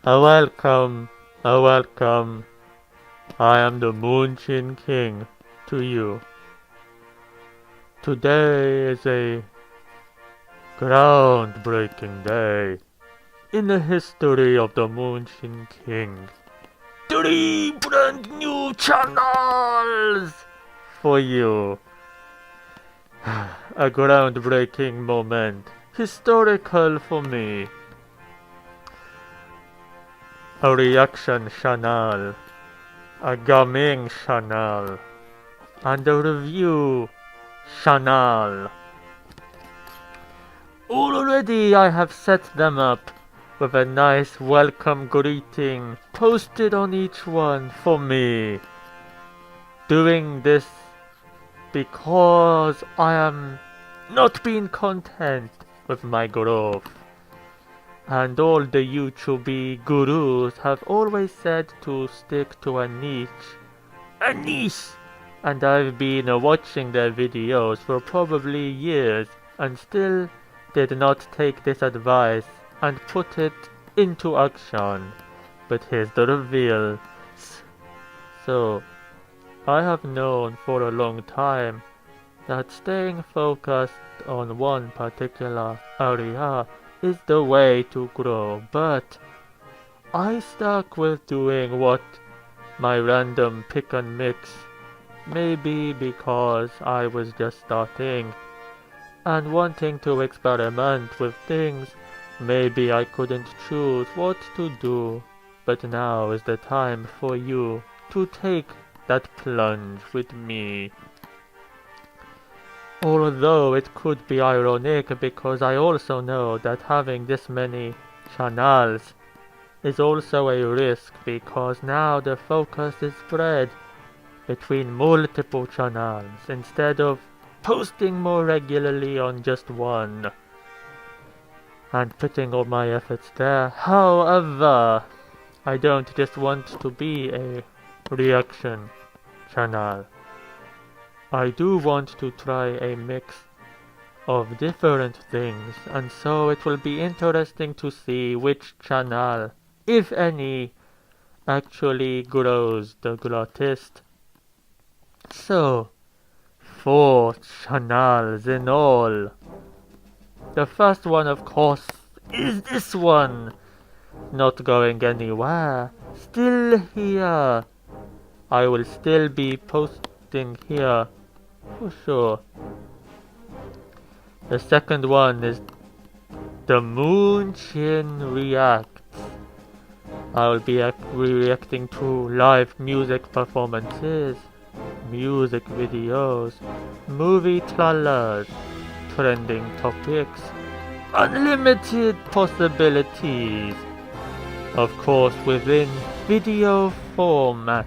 Welcome, welcome. I am the Moonchin King to you. Today is a groundbreaking day in the history of the Moonchin King. 3 brand new channels for you. A groundbreaking moment, historical for me. A reaction channel, a gaming channel, and a review channel. Already I have set them up with a nice welcome greeting posted on each one for me. Doing this because I am not being content with my growth. And all the YouTube gurus have always said to stick to a niche. A niche! And I've been watching their videos for probably years and still did not take this advice and put it into action. But here's the reveal. So, I have known for a long time that staying focused on one particular area is the way to grow, but I stuck with doing what my random pick and mix, maybe because I was just starting and wanting to experiment with things. Maybe I couldn't choose what to do, but now is the time for you to take that plunge with me. Although it could be ironic because I also know that having this many channels is also a risk, because now the focus is spread between multiple channels instead of posting more regularly on just one and putting all my efforts there. However, I don't just want to be a reaction channel. I do want to try a mix of different things, and so it will be interesting to see which channel, if any, actually grows the greatest. So, 4 channels in all. The first one, of course, is this one. Not going anywhere. Still here. I will still be posting here for sure. The second one is the Moonchin Reacts. I will be reacting to live music performances, music videos, movie trailers, trending topics, unlimited possibilities. Of course, within video format.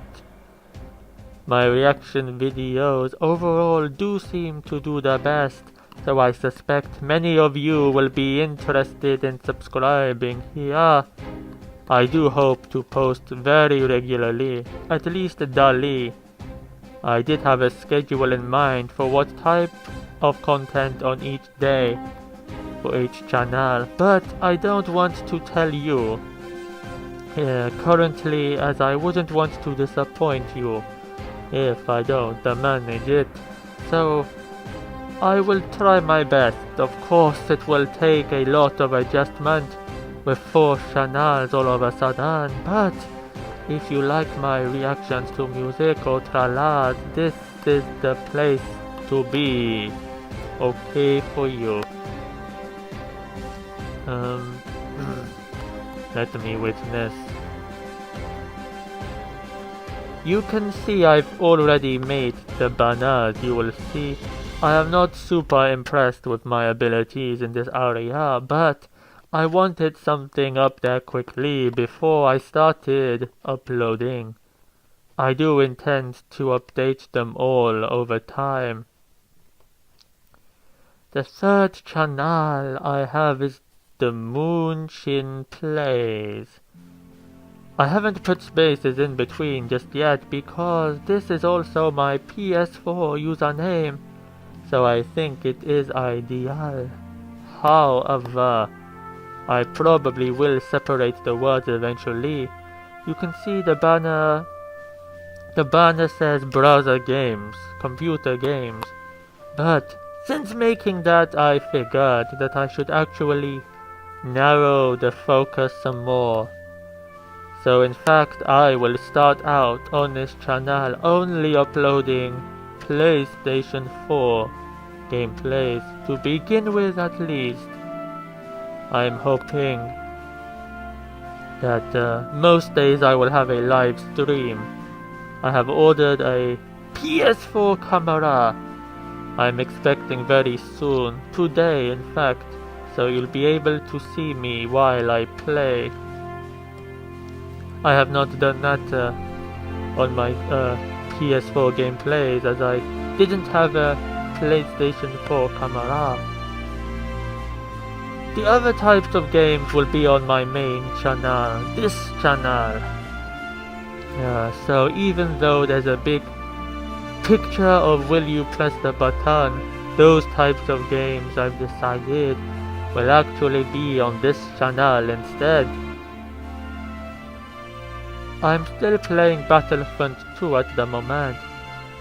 My reaction videos overall do seem to do the best, so I suspect many of you will be interested in subscribing here. I do hope to post very regularly, at least daily. I did have a schedule in mind for what type of content on each day for each channel, but I don't want to tell you currently, as I wouldn't want to disappoint you if I don't manage it. So I will try my best. Of course, it will take a lot of adjustment with 4 channels all of a sudden, but if you like my reactions to music or trailers, this is the place to be. Okay for you. Let me witness. You can see I've already made the banners. You will see I am not super impressed with my abilities in this area, but I wanted something up there quickly before I started uploading. I do intend to update them all over time. The third channel I have is the Moonchin Plays. I haven't put spaces in between just yet because this is also my PS4 username, so I think it is ideal. However, I probably will separate the words eventually. You can see the banner. The banner says browser games, computer games. But since making that, I figured that I should actually narrow the focus some more. So in fact, I will start out on this channel only uploading PlayStation 4 gameplays to begin with at least. I'm hoping that most days I will have a live stream. I have ordered a PS4 camera. I'm expecting very soon, today in fact, so you'll be able to see me while I play. I have not done that on my PS4 gameplays as I didn't have a PlayStation 4 camera. The other types of games will be on my main channel, this channel. So even though there's a big picture of will you press the button, those types of games I've decided will actually be on this channel instead. I'm still playing Battlefront 2 at the moment.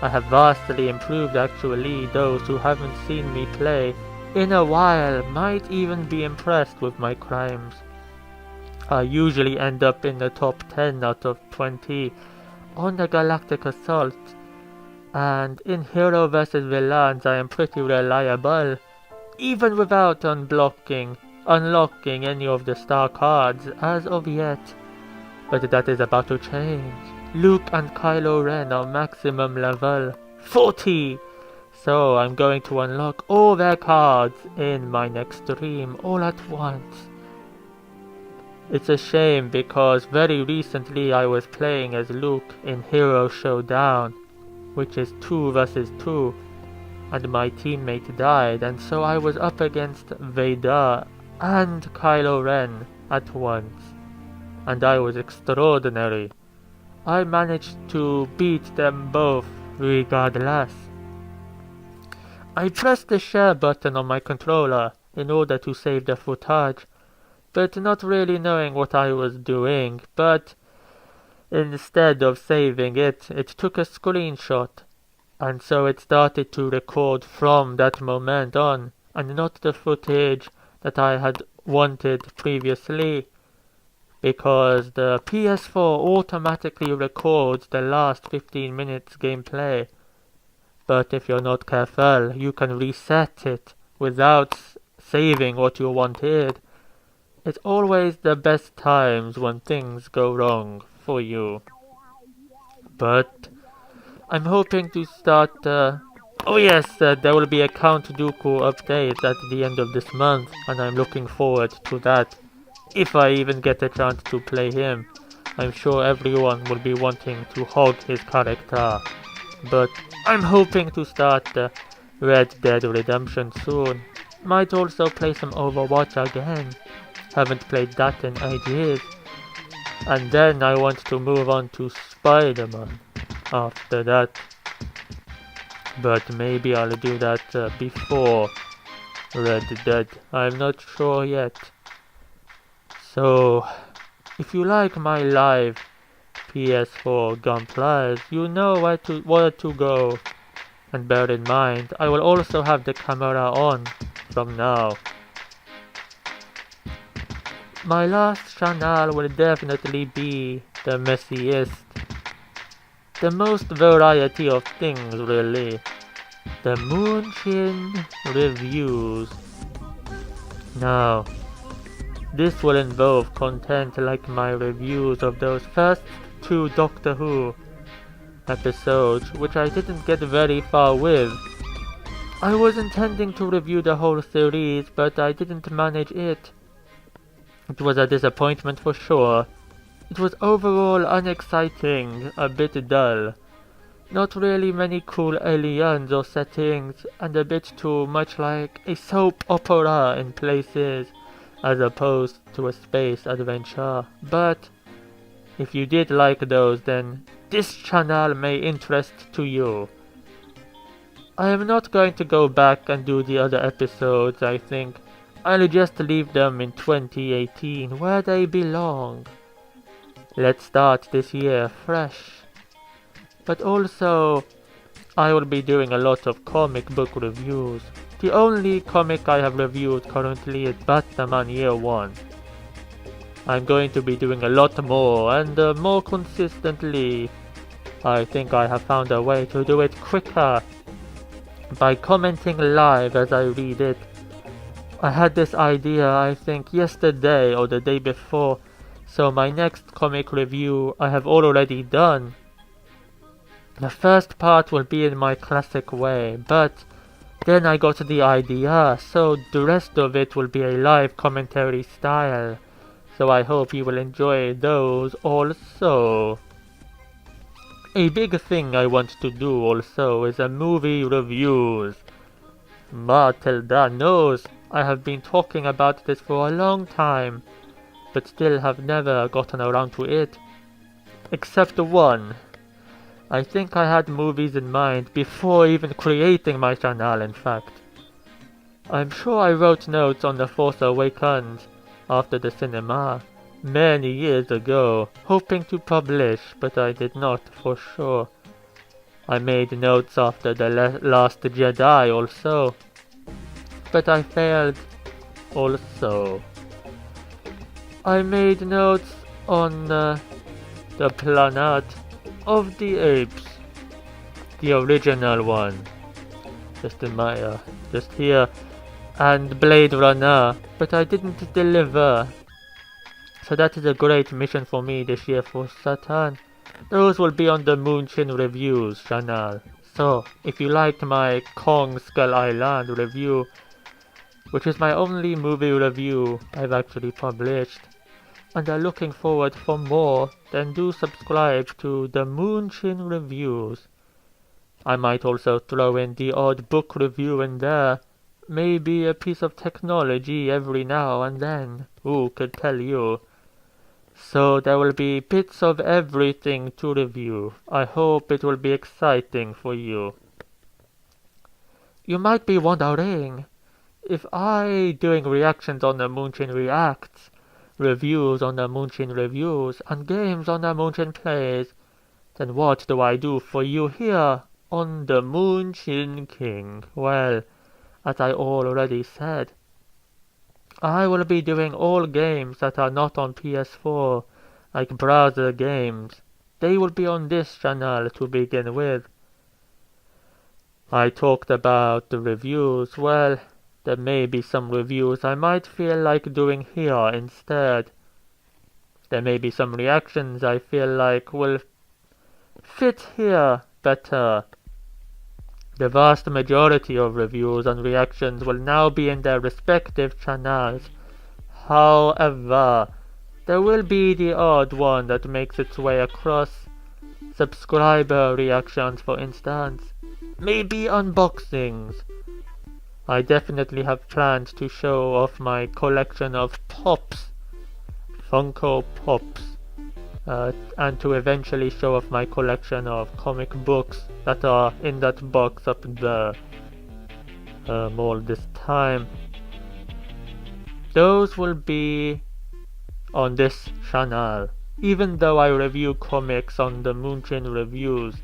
I have vastly improved actually. Those who haven't seen me play in a while might even be impressed with my crimes. I usually end up in the top 10 out of 20 on the Galactic Assault, and in Hero vs Villains I am pretty reliable, even without unlocking any of the star cards as of yet. But that is about to change. Luke and Kylo Ren are maximum level 40, so I'm going to unlock all their cards in my next stream all at once. It's a shame because very recently I was playing as Luke in Hero Showdown, which is 2 vs 2, and my teammate died, and so I was up against Vader and Kylo Ren at once, and I was extraordinary. I managed to beat them both regardless. I pressed the share button on my controller in order to save the footage, but not really knowing what I was doing, but instead of saving it, it took a screenshot, and so it started to record from that moment on, and not the footage that I had wanted previously, because the PS4 automatically records the last 15 minutes gameplay. But if you're not careful, you can reset it without saving what you wanted. It's always the best times when things go wrong for you. But I'm hoping to start... oh yes, there will be a Count Dooku update at the end of this month, and I'm looking forward to that. If I even get a chance to play him, I'm sure everyone will be wanting to hog his character. But I'm hoping to start Red Dead Redemption soon. Might also play some Overwatch again. Haven't played that in ages. And then I want to move on to Spider-Man after that. But maybe I'll do that before Red Dead. I'm not sure yet. So, if you like my live PS4 gameplays, you know where to go. And bear in mind, I will also have the camera on from now. My last channel will definitely be the messiest. The most variety of things really. The Moonchin Reviews. Now, this will involve content like my reviews of those first 2 Doctor Who episodes, which I didn't get very far with. I was intending to review the whole series, but I didn't manage it. It was a disappointment for sure. It was overall unexciting, a bit dull. Not really many cool aliens or settings, and a bit too much like a soap opera in places, as opposed to a space adventure. But if you did like those, then this channel may interest to you. I am not going to go back and do the other episodes, I think. I'll just leave them in 2018 where they belong. Let's start this year fresh. But also, I will be doing a lot of comic book reviews. The only comic I have reviewed currently is Batman Year 1. I'm going to be doing a lot more and more consistently. I think I have found a way to do it quicker by commenting live as I read it. I had this idea I think yesterday or the day before, so my next comic review I have already done. The first part will be in my classic way, but then I got the idea, so the rest of it will be a live commentary style. So I hope you will enjoy those also. A big thing I want to do also is a movie reviews. Matilda knows I have been talking about this for a long time, but still have never gotten around to it. Except one. I think I had movies in mind before even creating my channel, in fact. I'm sure I wrote notes on The Force Awakens after the cinema many years ago, hoping to publish, but I did not for sure. I made notes after The Last Jedi also, but I failed also. I made notes on the Planet of the Apes, the original one, just in my, just here, and Blade Runner, but I didn't deliver. So that is a great mission for me this year for Satan. Those will be on the Moonchin Reviews channel. So, if you liked my Kong Skull Island review, which is my only movie review I've actually published, and are looking forward for more, then do subscribe to the Moonchin Reviews. I might also throw in the odd book review in there, maybe a piece of technology every now and then, who could tell you. So there will be bits of everything to review. I hope it will be exciting for you. You might be wondering, if I doing reactions on the Moonchin Reacts, reviews on the Moonchin Reviews, and games on the Moonchin Plays, then what do I do for you here on the Moonchin King? Well, as I already said, I will be doing all games that are not on PS4, like browser games. They will be on this channel to begin with. I talked about the reviews. Well, there may be some reviews I might feel like doing here instead. There may be some reactions I feel like will fit here better. The vast majority of reviews and reactions will now be in their respective channels. However, there will be the odd one that makes its way across. Subscriber reactions, for instance. Maybe unboxings. I definitely have planned to show off my collection of Pops, Funko Pops. And to eventually show off my collection of comic books that are in that box up there all this time. Those will be on this channel, even though I review comics on the Moonchin Reviews.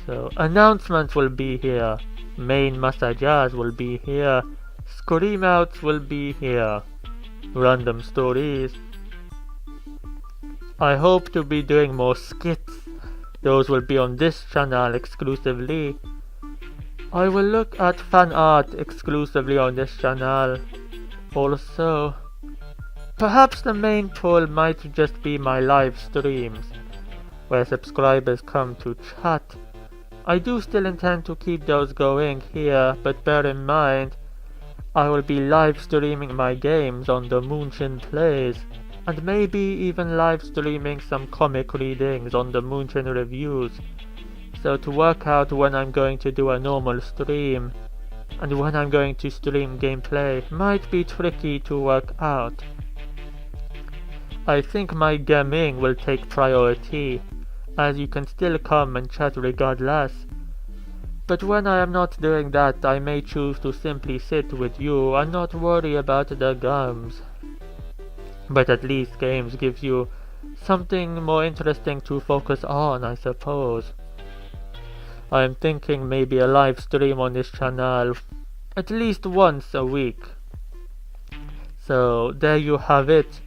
So announcements will be here, main messages will be here, scream outs will be here, random stories. I hope to be doing more skits. Those will be on this channel exclusively. I will look at fan art exclusively on this channel. Also, perhaps the main pull might just be my live streams, where subscribers come to chat. I do still intend to keep those going here, but bear in mind, I will be live streaming my games on the Moonchin Plays, and maybe even live streaming some comic readings on the Moonchin Reviews. So to work out when I'm going to do a normal stream and when I'm going to stream gameplay might be tricky to work out. I think my gaming will take priority, as you can still come and chat regardless. But when I am not doing that, I may choose to simply sit with you and not worry about the games. But at least games gives you something more interesting to focus on, I suppose. I am thinking maybe a live stream on this channel at least once a week. So there you have it.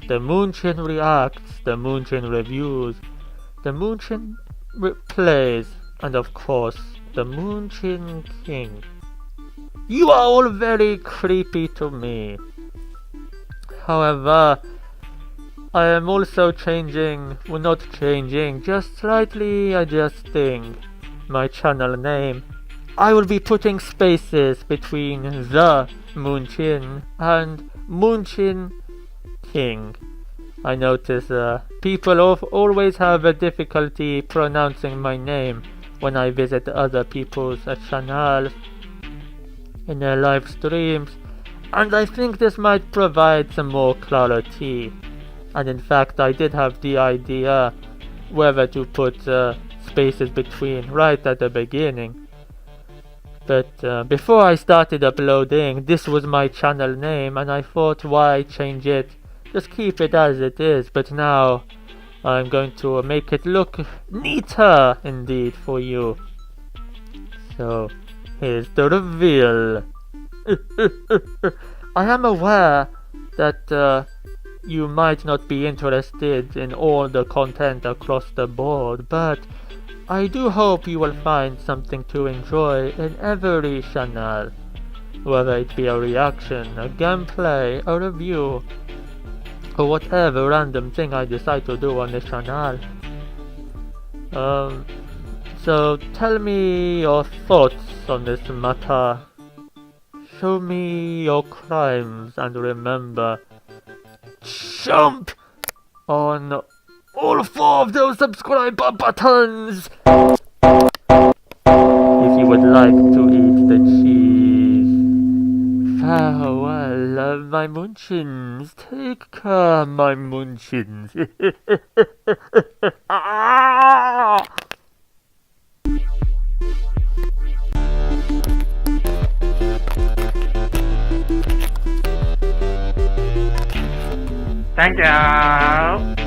The Moonchin Reacts, the Moonchin Reviews, the Moonchin Plays, and of course, the Moonchin King. You are all very creepy to me. However, I am also just slightly adjusting my channel name. I will be putting spaces between the Moonchin and Moonchin King. I notice people always have a difficulty pronouncing my name when I visit other people's channels in their live streams, and I think this might provide some more clarity. And in fact, I did have the idea whether to put spaces between right at the beginning. But before I started uploading, this was my channel name, and I thought, why change it? Just keep it as it is. But now I'm going to make it look neater indeed for you. So here's the reveal. I am aware that you might not be interested in all the content across the board, but I do hope you will find something to enjoy in every channel, whether it be a reaction, a gameplay, a review, or whatever random thing I decide to do on this channel. So tell me your thoughts on this matter. Show me your crimes, and remember, jump on all 4 of those subscribe buttons if you would like to eat the cheese. Farewell, my Moonchins. Take care, my Moonchins. Thank you.